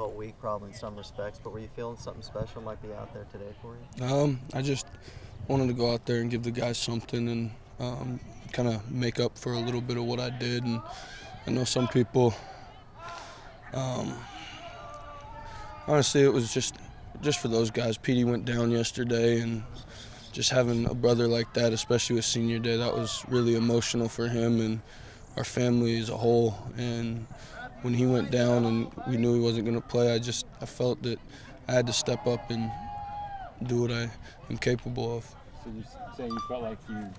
difficult week probably in some respects, but were you feeling something special might be out there today for you? I just wanted to go out there and give the guys something and kind of make up for a little bit of what I did. And I know some people, honestly, it was just for those guys. Petey went down yesterday, and just having a brother like that, especially with senior day, that was really emotional for him and our family as a whole. And when he went down and we knew he wasn't going to play, I felt that I had to step up and do what I am capable of. So you're saying you felt like you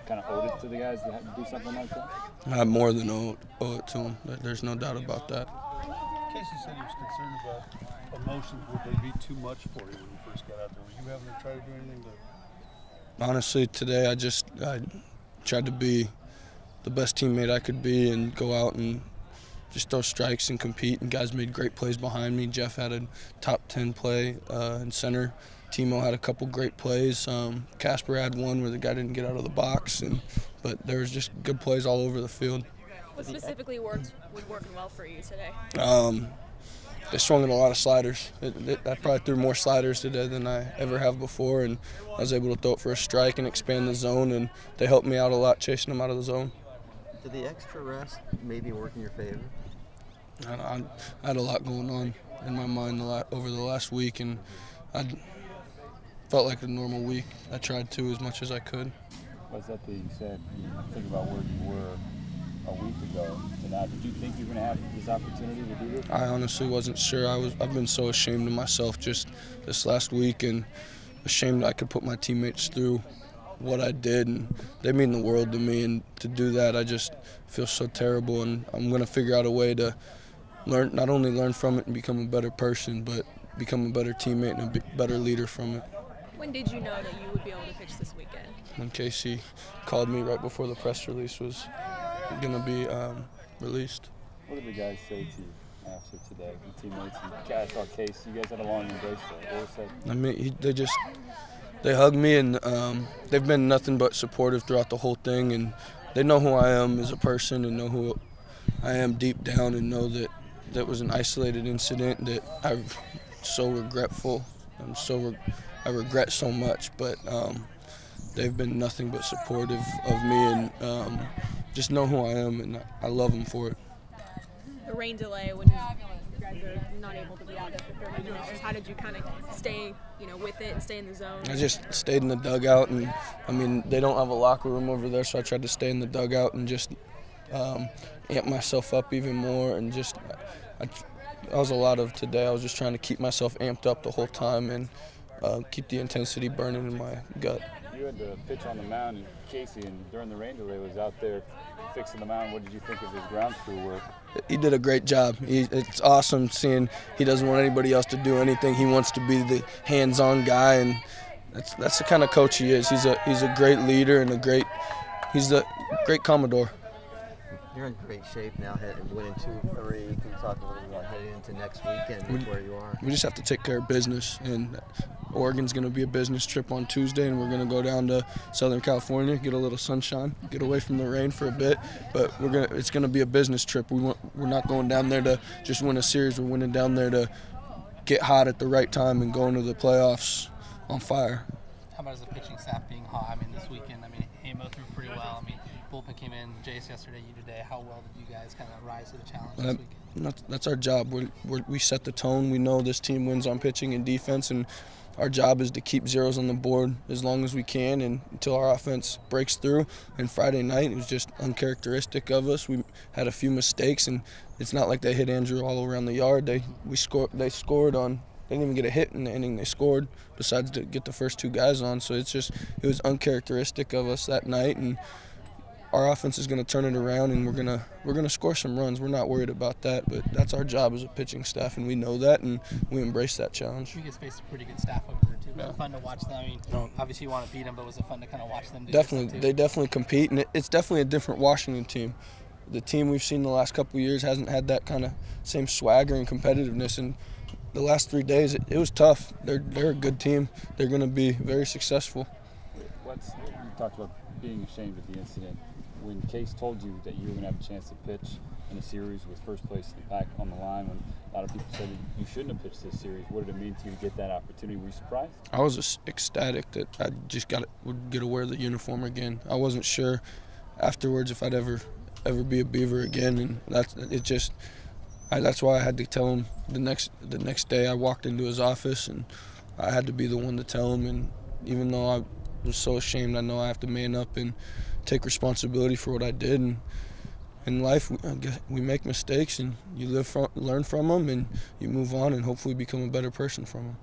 kind of owed it to the guys to have to do something like that? I more than owe it to them. There's no doubt about that. KEZI said he was concerned about emotions. Would they be too much for you when you first got out there? Were you having to try to do anything to... Honestly, today I tried to be the best teammate I could be and go out and just throw strikes and compete, and guys made great plays behind me. Jeff had a top 10 play in center. Timo had a couple great plays. Casper had one where the guy didn't get out of the box, but there was just good plays all over the field. What specifically was working well for you today? They swung in a lot of sliders. I probably threw more sliders today than I ever have before, and I was able to throw it for a strike and expand the zone, and they helped me out a lot chasing them out of the zone. Did the extra rest maybe work in your favor? I had a lot going on in my mind over the last week, and I felt like a normal week. I tried to as much as I could. What's that you said? You think about where you were a week ago to now. Did you think you were going to have this opportunity to do this? I honestly wasn't sure. I've been so ashamed of myself just this last week, and ashamed I could put my teammates through what I did, and they mean the world to me, and to do that I just feel so terrible, and I'm going to figure out a way to not only learn from it and become a better person, but become a better teammate and a better leader from it. When did you know that you would be able to pitch this weekend? When KC called me right before the press release was going to be released. What did the guys say to you after today, the teammates? You guys saw Case, you guys had a long embrace there. What was that? I mean, they hugged me, and they've been nothing but supportive throughout the whole thing, and they know who I am as a person and know who I am deep down, and know that that was an isolated incident that I'm so regretful. I regret so much, but they've been nothing but supportive of me, and just know who I am, and I love them for it. The rain delay when you guys are not able to be out there for 30 minutes, how did you kind of stay, with it and stay in the zone? I just stayed in the dugout, and I mean, they don't have a locker room over there, so I tried to stay in the dugout and just amp myself up even more, and just that was a lot of today. I was just trying to keep myself amped up the whole time and keep the intensity burning in my gut. You had to pitch on the mound, and Casey, and during the rain delay, was out there fixing the mound. What did you think of his ground crew work? He did a great job. It's awesome seeing he doesn't want anybody else to do anything. He wants to be the hands-on guy, and that's the kind of coach he is. He's a great leader and he's a great Commodore. You're in great shape now, winning 2-3. Can you talk a little bit about heading into next weekend and where you are? We just have to take care of business, and Oregon's going to be a business trip on Tuesday, and we're going to go down to Southern California, get a little sunshine, get away from the rain for a bit. But it's going to be a business trip. We're not going down there to just win a series. We're winning down there to get hot at the right time and go into the playoffs on fire. How about as a pitching staff being hot? I mean, this weekend, Amo threw pretty well. Bullpen came in, Jace yesterday, you today. How well did you guys kind of rise to the challenge this weekend? That's our job. We set the tone. We know this team wins on pitching and defense, and our job is to keep zeros on the board as long as we can and until our offense breaks through. And Friday night, it was just uncharacteristic of us. We had a few mistakes, and it's not like they hit Andrew all around the yard. They scored on. They didn't even get a hit in the inning. They scored besides to get the first two guys on. So it was uncharacteristic of us that night, and our offense is going to turn it around, and we're gonna score some runs. We're not worried about that, but that's our job as a pitching staff, and we know that, and we embrace that challenge. You guys faced a pretty good staff over there too. Was it fun to watch them? Obviously you want to beat them, but was it fun to kind of watch them do Definitely, they definitely compete, and it's definitely a different Washington team. The team we've seen the last couple of years hasn't had that kind of same swagger and competitiveness, and the last 3 days it was tough. They're a good team. They're going to be very successful. You talked about being ashamed of the incident. When Case told you that you were going to have a chance to pitch, in a series with first place in the pack on the line when a lot of people said that you shouldn't have pitched this series. What did it mean to you to get that opportunity? Were you surprised? I was just ecstatic that I just would get to wear the uniform again. I wasn't sure afterwards if I'd ever be a Beaver again, and that's why I had to tell him the next day. I walked into his office and I had to be the one to tell him. And even though I was so ashamed, I know I have to man up and take responsibility for what I did. And in life, we make mistakes, and you learn from them, and you move on, and hopefully become a better person from them.